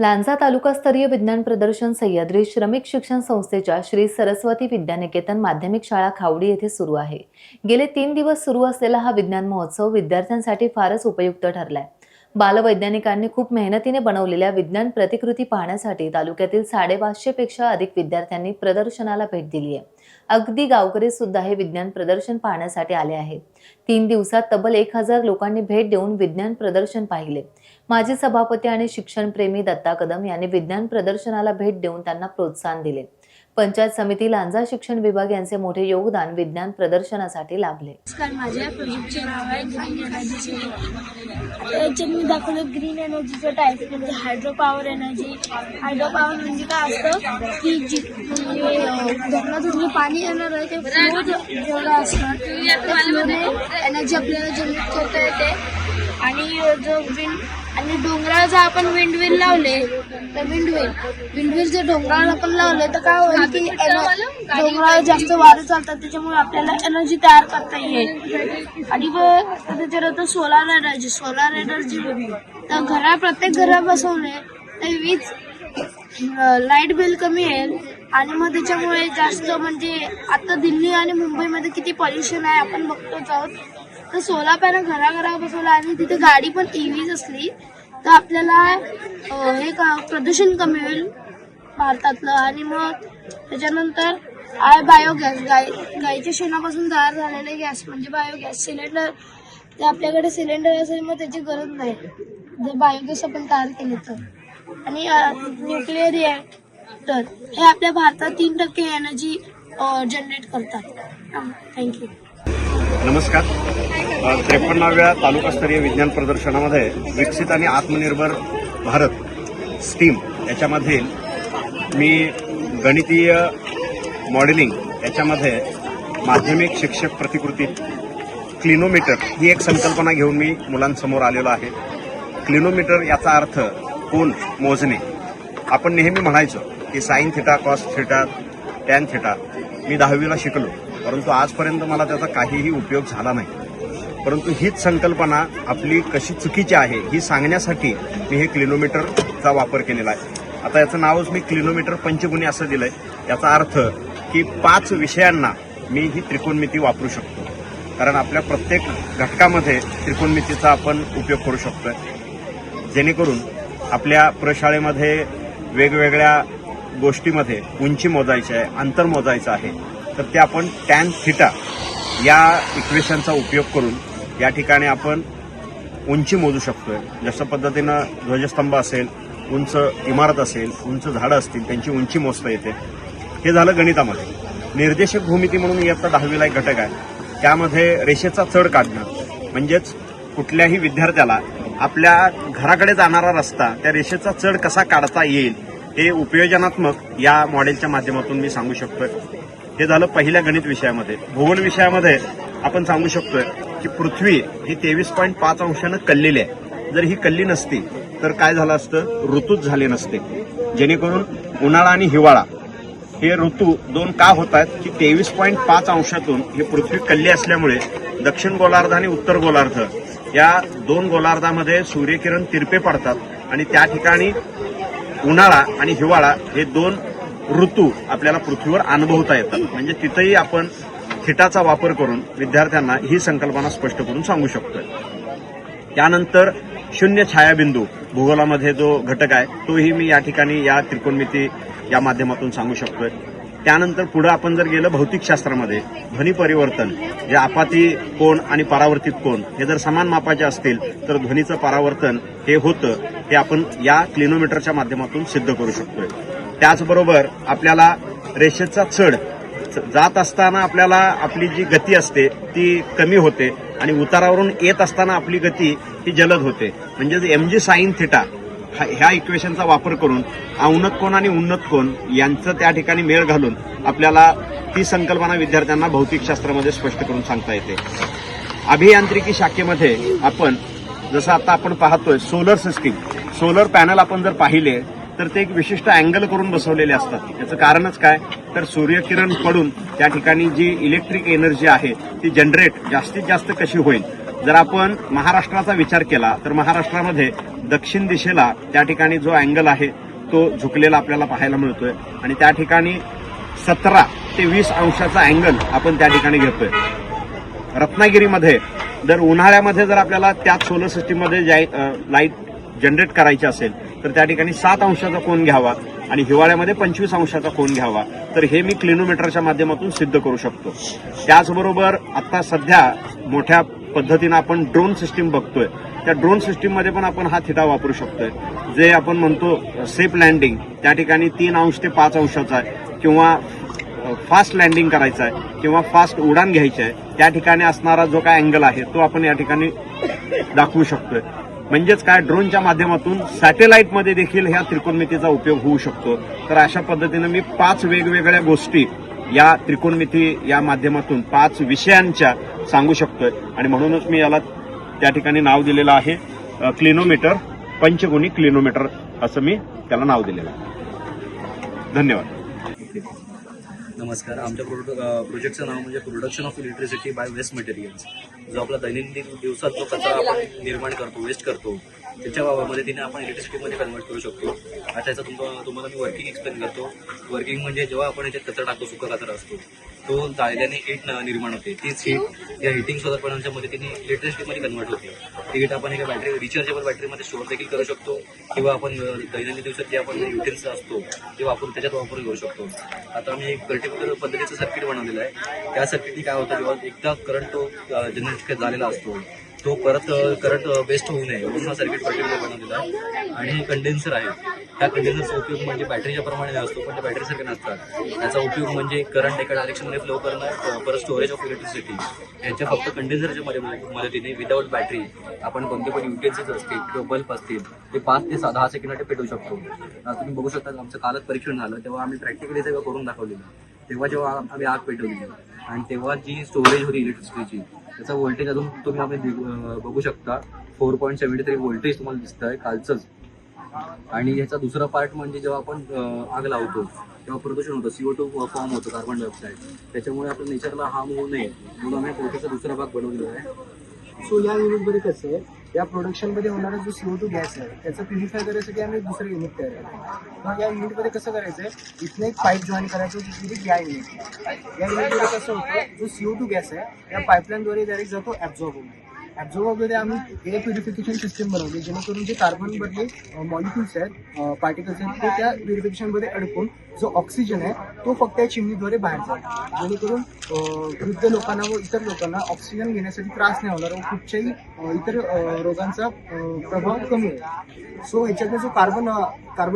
लांजा तालुकास्तरीय विज्ञान प्रदर्शन सह्याद्री श्रमिक शिक्षण संस्थेच्या श्री सरस्वती विद्यानिकेतन माध्यमिक शाळा खावडी येथे सुरू आहे। गेले 3 दिवस सुरू असलेला हा विज्ञान महोत्सव विद्यार्थ्यांसाठी फारच उपयुक्त ठरलाय। बालवैज्ञानिकांनी खूप मेहनतीने बनवलेल्या विज्ञान प्रतिकृती पाहण्यासाठी तालुक्यातील 550 पेक्षा अधिक विद्यार्थ्यांनी प्रदर्शनाला भेट दिली आहे। अगदी गावकरी सुद्धा हे विज्ञान प्रदर्शन पाहण्यासाठी आले आहेत। 3 दिवसात तब्बल 1000 लोकांनी भेट देऊन विज्ञान प्रदर्शन पाहिले। माजी सभापती आणि शिक्षणप्रेमी दत्ता कदम यांनी विज्ञान प्रदर्शनाला भेट देऊन त्यांना प्रोत्साहन दिले। पंचायत समिती लांजा शिक्षण विभाग यांचे मोठे योगदान विज्ञान प्रदर्शनासाठी लाभले। माझ्या प्रोजेक्टचे नाव आहे ग्रीन एनर्जी। याच्यात मी दाखवलं ग्रीन एनर्जीचं टाईप म्हणजे hydro power energy. Hydro power म्हणजे काय असतं की धरणातून पाणी येणार आहे ते फ्लो जेवढं असणार त्या फ्लोने एनर्जी आपल्याला जनरेट करता येते। आणि जो विंड आणि डोंगराळचा आपण विंडव्हील लावले तर विंडव्हील जर डोंगराळ आपण लावले तर काय होईल की डोंगराळ जास्त वारं चालतात त्याच्यामुळे आपल्याला एनर्जी तयार करता येईल। आणि त्याच्यानंतर सोलार एनर्जी तर प्रत्येक घरात बसवले तर वीज लाईट बिल कमी येईल। आणि मग त्याच्यामुळे जास्त म्हणजे आता दिल्ली आणि मुंबईमध्ये किती पॉल्युशन आहे आपण बघतोच आहोत। तर सोलार पॅनल घराघरा बसवला आणि तिथे गाडी पण ईव्हीच असली तर आपल्याला हे प्रदूषण कमी होईल भारतातलं। आणि मग त्याच्यानंतर आहे बायोगॅस। गायीच्या शेणापासून तयार झालेले गॅस म्हणजे बायोगॅस सिलेंडर। ते आपल्याकडे सिलेंडर असेल मग त्याची गरज नाही जर बायोगॅस आपण तयार केले तर। आणि न्यूक्लिअर रिॲक्टर हे आपल्या भारतात 3% एनर्जी जनरेट करतात। थँक्यू। नमस्कार। 53व्या तालुकास्तरीय विज्ञान प्रदर्शनामध्ये विकसित आणि आत्मनिर्भर भारत स्टीम याच्यामध्ये मी गणितीय मॉडेलिंग याच्यामध्ये माध्यमिक शिक्षक प्रतिकृती क्लिनोमीटर ही एक संकल्पना घेऊन मी मुलांसमोर आलेलो आहे। क्लिनोमीटर याचा अर्थ कोन मोजणे। आपण नेहमी म्हणायचो की sine theta, cos theta, tan theta मी 10वीला शिकलो, परंतु आजपर्यंत मला त्याचा काहीही उपयोग झाला नाही। परंतु हीच संकल्पना आपली कशी चुकीची आहे ही सांगण्यासाठी मी हे क्लिनोमीटरचा वापर केलेला आहे। आता याचं नावच मी क्लिनोमीटर पंचगुणी असं दिलंय। याचा अर्थ की 5 विषयांना मी ही त्रिकोणमिती वापरू शकतो, कारण आपल्या प्रत्येक घटकामध्ये त्रिकोणमितीचा आपण उपयोग करू शकतोय, जेणेकरून आपल्या प्रशाळेमध्ये वेगवेगळ्या गोष्टीमध्ये उंची मोजायची आहे, अंतर मोजायचं आहे, तर ते आपण टॅन थिटा या इक्वेशनचा उपयोग करून या ठिकाणी आपण उंची मोजू शकतोय। जशा पद्धतीनं ध्वजस्तंभ असेल, उंच इमारत असेल, उंच झाडं असतील, त्यांची उंची मोजता येते। हे झालं गणितामध्ये। निर्देशक भूमिती म्हणून इयत्ता 10वीला एक घटक आहे, त्यामध्ये रेषेचा चढ काढणं म्हणजेच कुठल्याही विद्यार्थ्याला आपल्या घराकडे जाणारा रस्ता त्या रेषेचा चढ कसा काढता येईल हे उपयोजनात्मक या मॉडेलच्या माध्यमातून मी सांगू शकतोय। हे झालं पहिल्या गणित विषयामध्ये। भूगोल विषयामध्ये आपण सांगू शकतोय की पृथ्वी ही 23.5 अंशानं कललेली आहे। जर ही कल्ली नसती तर काय झालं असतं, ऋतूच झाले नसते। जेणेकरून उन्हाळा आणि हिवाळा हे ऋतू दोन का होत आहेत की 23.5 अंशातून ही पृथ्वी कल्ली असल्यामुळे दक्षिण गोलार्ध आणि उत्तर गोलार्ध या 2 गोलार्धामध्ये सूर्यकिरण तिरपे पडतात आणि त्या ठिकाणी उन्हाळा आणि हिवाळा हे 2 ऋतू आपल्याला पृथ्वीवर अनुभवता येतात। म्हणजे तिथेही आपण थिटाचा वापर करून विद्यार्थ्यांना ही संकल्पना स्पष्ट करून सांगू शकतोय। त्यानंतर शून्य छायाबिंदू भूगोलामध्ये जो घटक आहे तोही मी या ठिकाणी या त्रिकोणमिती या माध्यमातून सांगू शकतोय। त्यानंतर पुढे आपण जर गेलं भौतिकशास्त्रामध्ये ध्वनी परिवर्तन, जे आपाती कोन आणि परावर्तित कोन हे जर समान मापाचे असतील तर ध्वनीचं परावर्तन हे होतं, हे आपण या क्लिनोमीटरच्या माध्यमातून सिद्ध करू शकतोय। त्याचबरोबर आपल्याला रेषेचा चढ जात असताना आपल्याला आपली जी गती असते ती कमी होते आणि उतारावरून येत असताना आपली गती ही जलद होते। म्हणजे mg साइन थिटा ह्या इक्वेशनचा वापर करून अवनत कोन आणि उन्नत कोन यांचं त्या ठिकाणी मेळ घालून आपल्याला ती संकल्पना विद्यार्थ्यांना भौतिकशास्त्रामध्ये स्पष्ट करून सांगता येते। अभियांत्रिकी शाखेमध्ये आपण जसं आता आपण पाहतोय सोलर सिस्टीम, सोलर पॅनल आपण जर पाहिले तर ते एक विशिष्ट अँगल करून बसवलेले असतात। याचं कारणच काय तर सूर्यकिरण पडून त्या ठिकाणी जी इलेक्ट्रिक एनर्जी आहे ती जनरेट जास्तीत जास्त कशी होईल जर आपण महाराष्ट्राचा विचार केला तर महाराष्ट्रामध्ये दक्षिण दिशेला त्या ठिकाणी जो अँगल आहे तो झुकलेला आपल्याला पाहायला मिळतोय आणि त्या ठिकाणी 17 ते 20 अंशाचा अँगल आपण त्या ठिकाणी घेतोय. रत्नागिरीमध्ये जर उन्हाळ्यामध्ये जर आपल्याला त्या सोलर सिस्टीममध्ये लाईट जनरेट करायची असेल तर त्या ठिकाणी 7 अंशाचा कोन घ्यावा आणि हिवाळ्यामध्ये 25 अंशाचा कोन घ्यावा. तर हे मी क्लिनोमीटरच्या माध्यमातून सिद्ध करू शकतो. त्याचबरोबर आता सध्या मोठ्या पद्धतीनं आपण ड्रोन सिस्टीम बघतोय. त्या ड्रोन सिस्टीममध्ये पण आपण हा थिटा वापरू शकतोय. जे आपण म्हणतो सेफ लँडिंग त्या ठिकाणी 3 अंश ते 5 अंशाचा आहे किंवा फास्ट लँडिंग करायचं आहे किंवा फास्ट उडान घ्यायची आहे त्या ठिकाणी असणारा जो काय अँगल आहे तो आपण या ठिकाणी दाखवू शकतोय. म्हणजेच काय ड्रोनच्या माध्यमातून सॅटेलाइटमध्ये देखील ह्या त्रिकोणमितीचा उपयोग होऊ शकतो. तर अशा पद्धतीनं मी 5 वेगवेगळ्या गोष्टी या त्रिकोणमिती या माध्यमातून 5 विषयांच्या सांगू शकतोय आणि म्हणूनच मी याला त्या ठिकाणी नाव दिलेलं आहे क्लिनोमीटर, पंचगुणी क्लिनोमीटर असं मी त्याला नाव दिलेलं आहे. धन्यवाद. नमस्कार. आमच्या प्रोजेक्टचं नाव म्हणजे production of electricity by waste materials. जो आपला दैनंदिन दिवसात जो कचरा आपण निर्माण करतो, वेस्ट करतो, त्याच्या मदतीने आपण इलेक्ट्रिसिटीमध्ये कन्वर्ट करू शकतो. आता याचा तुम्हाला मी वर्किंग एक्सप्लेन करतो. वर्किंग म्हणजे जेव्हा आपण याच्यात कचरा टाकतो, सुका कचरा असतो, तो जाळल्याने हीट निर्माण होते. तीच हीट या हिटिंग सोलर पॅनलच्या मदतीने इलेक्ट्रिसिटीमध्ये कन्वर्ट होते. ती हीट आपण एका बॅटरी रिचार्जेबल बॅटरीमध्ये स्टोअर देखील करू शकतो किंवा आपण दैनंदिन दिवसात जे आपण युटेन्सिल असतो ते वापरून त्याच्यात वापर करू शकतो. आता आम्ही एक पर्टिक्युलर पद्धतीचं सर्किट बनवलेलं आहे. त्या सर्किटने काय होतं, जेव्हा एकदा करंट तो जनरेट झालेला असतो तो परत करंट वेस्ट होऊ नये म्हणून हा सर्किट पर्टिक्युलर बनवलेला आहे. आणि हे कंडेन्सर आहे. ह्या कंडेन्सरचा उपयोग म्हणजे बॅटरीच्या प्रमाणे असतो पण त्या बॅटरीसारखे नसतात. त्याचा उपयोग म्हणजे करंट एका डायरेक्शनमध्ये फ्लो करणं, परत स्टोरेज ऑफ इलेक्ट्रिसिटी. यांच्या फक्त कंडेन्सरच्या मदतीने विदाऊट बॅटरी आपण कोणते पण युटेन्सिल्स असतील किंवा बल्ब असतील ते 5 ते 10 सेकंदात पेटवू शकतो. तुम्ही बघू शकता आमचं कालच परीक्षण झालं तेव्हा आम्ही प्रॅक्टिकली सगळं करून दाखवलेलं. तेव्हा जेव्हा आम्ही आग पेटवली आणि तेव्हा जी स्टोरेज होती इलेक्ट्रिसिटीची त्याचा व्होल्टेज अजून तुम्ही आम्ही बघू शकता 4.73 व्होल्टेज तुम्हाला दिसत आहे कालचंच. आणि ह्याचा दुसरा पार्ट म्हणजे जेव्हा आपण आग लावतो तेव्हा प्रदूषण होतं, CO2 फॉर्म होतं, कार्बन डायऑक्साईड. त्याच्यामुळे आपल्या नेचरला हार्म होऊ नये म्हणून आम्ही प्रोटेक्टचा दुसरा भाग बनवलेला आहे. सो या युनिटमध्ये कसं आहे, या प्रोडक्शनमध्ये होणारा जो CO2 गॅस आहे त्याचं प्युरिफाय करण्यासाठी आम्ही दुसरं युनिट तयार करतो. मग या युनिटमध्ये कसं करायचं आहे, इथनं एक पाईप जॉईन करायचं होती या युनिट. या युनिटमध्ये कसं होतं, जो CO2 गॅस आहे या पाईपलाईनद्वारे डायरेक्ट जातो ॲब्झॉर्ब होऊन. ॲब्झॉर्बमध्ये आम्ही एअर प्युरिफिकेशन सिस्टम बनवली जेणेकरून जे कार्बनमधले मॉलिक्युल्स आहेत, पार्टिकल्स आहेत, ते त्या प्युरिफिकेशनमध्ये अडकून जो ऑक्सिजन आहे तो फक्त या चिमणीद्वारे बाहेर जातो जेणेकरून वृद्ध लोकांना व इतर लोकांना ऑक्सिजन घेण्यासाठी त्रास नाही होणार व कुठच्याही इतर रोगांचा प्रभाव कमी होईल. सो ह्याच्यातनं जो कार्बन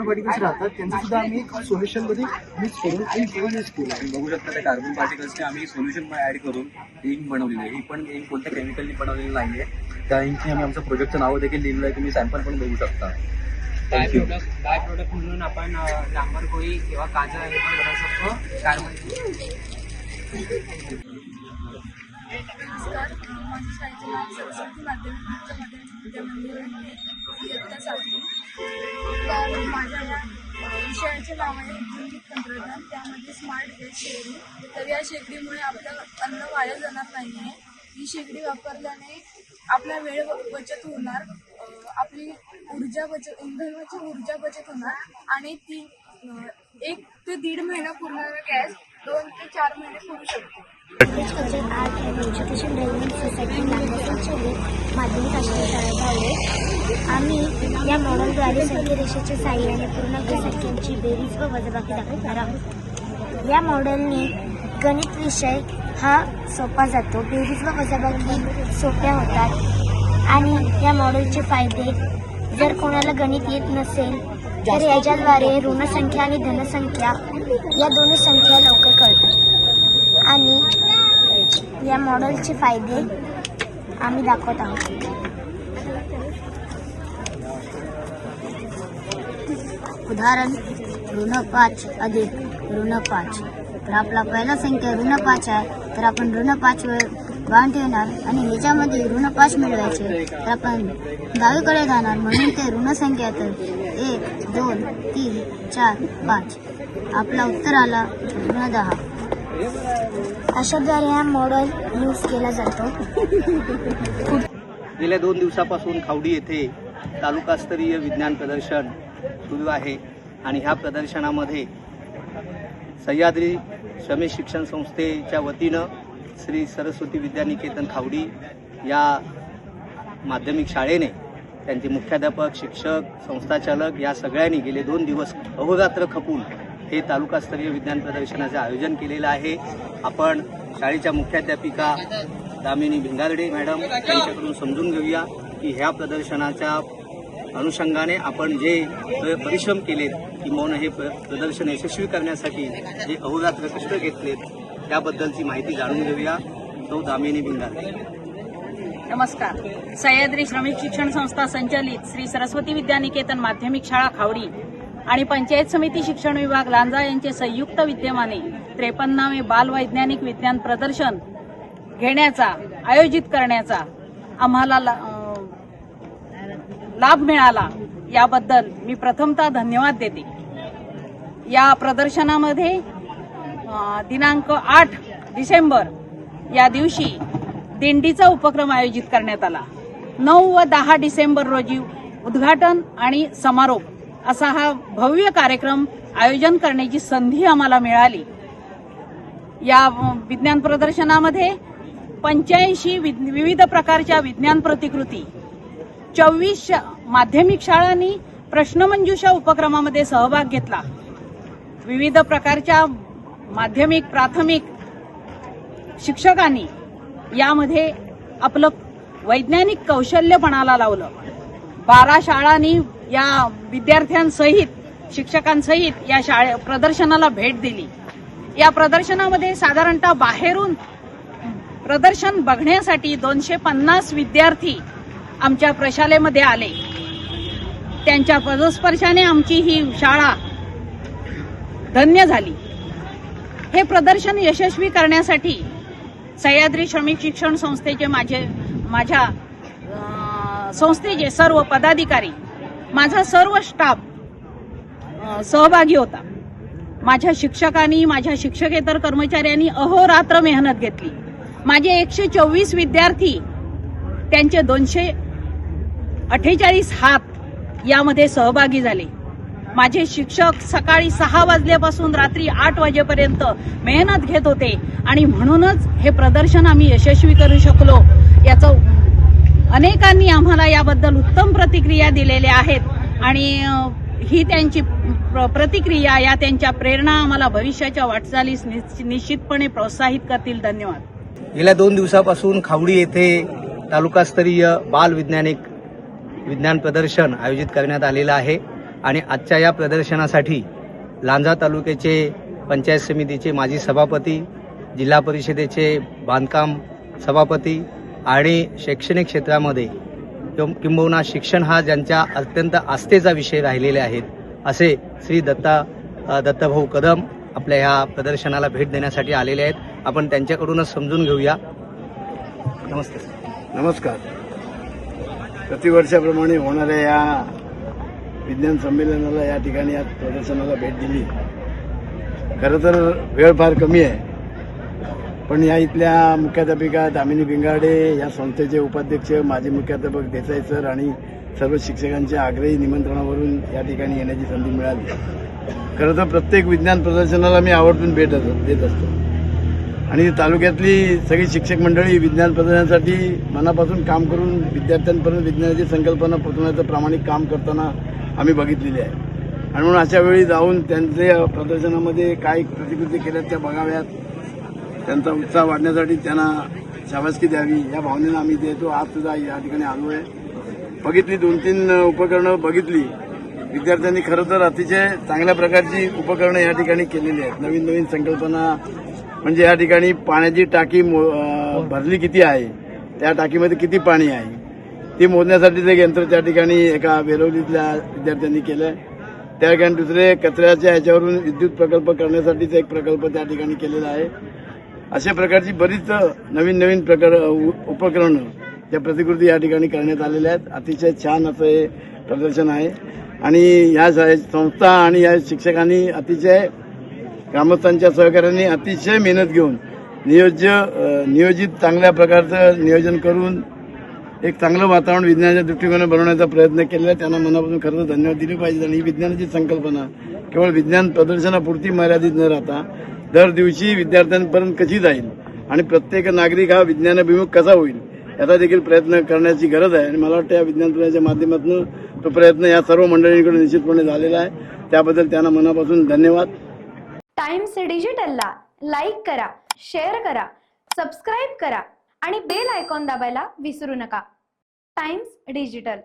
पार्टिकल्स राहतात त्यांचं सुद्धा आम्ही सोल्युशनमध्ये मिक्स करून आणि जेवण यूज केलं. तुम्ही बघू शकता त्या कार्बन पार्टिकल्सने आम्ही सोल्युशन ऍड करून इंक बनवलेली आहे. ही पण इंक कोणत्या केमिकलनी बनवलेली नाही आहे. त्या इंकने आम्ही आमचं प्रोजेक्टचं नाव देखील लिहिलं आहे. तुम्ही सॅम्पल पण बघू शकता. बाय प्रोडक्ट म्हणून आपण डांबर कोळी किंवा काजळ हे पण बनवू शकतो कार्बन. नमस्कार, माझ्या शाळेचे नाव सरस्वती माध्यमिक विद्यामंदिर इयत्ता 7वी. तर माझ्या विषयाचे नाव आहे औद्योगिक तंत्रज्ञान, त्यामध्ये स्मार्ट गॅस शेगडी. तर या शेगडीमुळे आपलं अन्न वाया जाणार नाही आहे. ही शेगडी वापरल्याने आपला वेळ बचत होणार, आपली ऊर्जा बचत, इंधनाची ऊर्जा बचत होणार आणि ती 1 ते 1.5 महिना पुरणारा गॅस 2 ते 4 महिने पुरू शकतो. Art and education development society माध्यमिक आश्रमशाळा धावडे. आम्ही या मॉडेलद्वारे संख्यारेषेच्या साहाय्याने पूर्णांक संख्यांची बेरीज व वजाबाकी दाखवणार आहोत. या मॉडेलने गणित विषय हा सोपा जातो, बेरीज व वजाबाकी सोप्या होतात आणि या मॉडेलचे फायदे, जर कोणाला गणित येत नसेल तर याच्याद्वारे ऋणसंख्या आणि धनसंख्या या दोन्ही संख्या लवकर कळतात. आणि या मॉडेलचे फायदे आम्ही दाखवत आहोत. उदाहरण ऋण 5 अधिक ऋण 5. तर आपला पहिला संख्या ऋण 5 आहे तर आपण ऋण 5 वर बाण ठेवणार आणि ह्याच्यामध्ये ऋण 5 मिळवायचे तर आपण डावीकडे जाणार म्हणून ते ऋण संख्या तर 1 2 3 4 5. आपला उत्तर आला ऋण 10. अशाद्वारे हा मॉडेल यूज केला जातो. गेल्या 2 दिवसापासून खावडी येथे तालुकास्तरीय विज्ञान प्रदर्शन सुरू आहे आणि ह्या प्रदर्शनामध्ये सह्याद्री श्रमिक शिक्षण संस्थेच्या वतीनं श्री सरस्वती विद्यानिकेतन खावडी या माध्यमिक शाळेने त्यांचे मुख्याध्यापक, शिक्षक, संस्थाचालक या सगळ्यांनी गेले 2 दिवस अहोरात्र खपून हे तालुकास्तरीय विज्ञान प्रदर्शनाचे आयोजन केलेलं आहे. आपण शाळेच्या मुख्याध्यापिका दामिनी भिंगारडे मॅडम यांच्याकडून समजून घेऊया की ह्या प्रदर्शनाच्या अनुषंगाने आपण जे परिश्रम केलेत किंवा हे प्रदर्शन यशस्वी करण्यासाठी जे अहोरात्र कष्ट घेतलेत त्याबद्दलची माहिती जाणून घेऊया. सौ दामिनी भिंगारडे. नमस्कार. सह्याद्री श्रमिक शिक्षण संस्था संचालित श्री सरस्वती विद्यानिकेतन माध्यमिक शाळा खावडी आणि पंचायत समिती शिक्षण विभाग लांजा यांचे संयुक्त विद्यमाने 53वे बाल वैज्ञानिक विज्ञान प्रदर्शन आयोजित करण्याचा आम्हाला लाभ मिळाला याबद्दल मी प्रथमतः धन्यवाद देते. या प्रदर्शनामध्ये दिनांक 8 डिसेंबर या दिवशी दिंडीचा उपक्रम आयोजित करण्यात आला. 9 व 10 डिसेंबर रोजी उद्घाटन आणि समारोप असा हा भव्य कार्यक्रम आयोजन करण्याची संधी आम्हाला मिळाली. या विज्ञान प्रदर्शनामध्ये 85 विविध प्रकारच्या विज्ञान प्रतिकृती, 24 माध्यमिक शाळांनी प्रश्नमंजुषा उपक्रमामध्ये सहभाग घेतला. विविध प्रकारच्या माध्यमिक, प्राथमिक शिक्षकांनी यामध्ये आपलं वैज्ञानिक कौशल्य पणाला लावलं. 12 शाळांनी या विद्यार्थ्यांसहित, शिक्षकांसहित या प्रदर्शनाला भेट दिली. या प्रदर्शनामध्ये साधारणतः बाहेरून प्रदर्शन बघण्यासाठी 250 विद्यार्थी आमच्या प्रशालेमध्ये आले. त्यांच्या पदस्पर्शाने आमची ही शाळा धन्य झाली. हे प्रदर्शन यशस्वी करण्यासाठी सह्याद्री श्रमिक शिक्षण संस्थेचे माझ्या संस्थेचे सर्व पदाधिकारी, माझा सर्व स्टाफ सहभागी होता. माझ्या शिक्षकांनी, माझ्या शिक्षकेतर कर्मचाऱ्यांनी अहोरात्र मेहनत घेतली. माझे 124 विद्यार्थी, त्यांचे 248 हात यामध्ये सहभागी झाले. माझे शिक्षक सकाळी 6 वाजल्यापासून रात्री 8 वाजेपर्यंत मेहनत घेत होते आणि म्हणूनच हे प्रदर्शन आम्ही यशस्वी करू शकलो. याचं अनेकांनी आम्हाला याबद्दल उत्तम प्रतिक्रिया दिलेल्या आहेत आणि ही त्यांची प्रतिक्रिया, या त्यांच्या प्रेरणा आम्हाला भविष्याच्या वाटचालीस निश्चितपणे प्रोत्साहित करतील. धन्यवाद. गेल्या 2 दिवसापासून खावडी येथे तालुकास्तरीय बाल वैज्ञानिक विज्ञान प्रदर्शन आयोजित करण्यात आलेलं आहे आणि आजच्या या प्रदर्शनासाठी लांजा तालुक्याचे पंचायत समितीचे माजी सभापती, जिल्हा परिषदेचे बांधकाम सभापती आणि शैक्षणिक क्षेत्रामध्ये किंबहुना शिक्षण हा ज्यांच्या अत्यंत आस्थेचा विषय राहिलेले आहेत असे श्री दत्ताभाऊ कदम आपल्या ह्या प्रदर्शनाला भेट देण्यासाठी आलेले आहेत. आपण त्यांच्याकडूनच समजून घेऊया. नमस्कार. प्रतिवर्षाप्रमाणे होणाऱ्या या विज्ञान संमेलनाला, या ठिकाणी या प्रदर्शनाला भेट दिली. खरं तर वेळ फार कमी आहे, पण या इथल्या मुख्याध्यापिका दामिनी भिंगारडे, या संस्थेचे उपाध्यक्ष माजी मुख्याध्यापक देसाई सर आणि सर्व शिक्षकांच्या आग्रही निमंत्रणावरून या ठिकाणी येण्याची संधी मिळाली. खरं तर प्रत्येक विज्ञान प्रदर्शनाला मी आवर्जून भेट देत असतो आणि तालुक्यातली सगळी शिक्षक मंडळी विज्ञान प्रदर्शनासाठी मनापासून काम करून विद्यार्थ्यांपर्यंत विज्ञानाची संकल्पना पोहोचवण्याचं प्रामाणिक काम करताना आम्ही बघितलेली आहे. आणि म्हणून अशा वेळी जाऊन त्यांच्या प्रदर्शनामध्ये काय प्रतिकृती केल्यात त्या बघाव्यात, त्यांचा उत्साह वाढण्यासाठी त्यांना शाबासकी द्यावी या भावनेनं आम्ही देतो. आज सुद्धा या ठिकाणी आलो आहे. बघितली 2-3 उपकरणं बघितली. विद्यार्थ्यांनी खरं तर अतिशय चांगल्या प्रकारची उपकरणं या ठिकाणी केलेली आहेत. नवीन नवीन संकल्पना, म्हणजे या ठिकाणी पाण्याची टाकी भरली किती आहे, त्या टाकीमध्ये किती पाणी आहे ती मोजण्यासाठीचं एक यंत्र त्या ठिकाणी एका वेरवलीतल्या विद्यार्थ्यांनी केलं. त्या ठिकाणी दुसरे कचऱ्याच्या ह्याच्यावरून विद्युत प्रकल्प करण्यासाठीचा एक प्रकल्प त्या ठिकाणी केलेला आहे. अशा प्रकारची बरीच नवीन नवीन उपकरणं त्या प्रतिकृती या ठिकाणी करण्यात आलेल्या आहेत. अतिशय छान असं हे प्रदर्शन आहे आणि या संस्था आणि या शिक्षकांनी अतिशय ग्रामस्थांच्या सहकार्याने अतिशय मेहनत घेऊन नियोजित चांगल्या प्रकारचं नियोजन करून एक चांगलं वातावरण विज्ञानाच्या दृष्टिकोनाने बनवण्याचा प्रयत्न केलेला आहे. त्यांना मनापासून खरं तर धन्यवाद दिले पाहिजे. आणि ही विज्ञानाची संकल्पना केवळ विज्ञान प्रदर्शनापुरती मर्यादित न राहता दर दिवशी विद्यार्थ्यांपर्यंत कशी जाईल आणि प्रत्येक नागरिक हा विज्ञानाभिमुख कसा होईल याचा देखील प्रयत्न करण्याची गरज आहे. आणि मला वाटतं या विज्ञान प्रदर्शनाच्या माध्यमातून तो प्रयत्न या सर्व मंडळींकडून निश्चितपणे झालेला आहे. त्याबद्दल त्यांना मनापासून धन्यवाद. टाइम्स डिजिटलला लाईक करा, शेअर करा, सबस्क्राईब करा आणि बेल आयकॉन दाबायला विसरू नका. Times digital.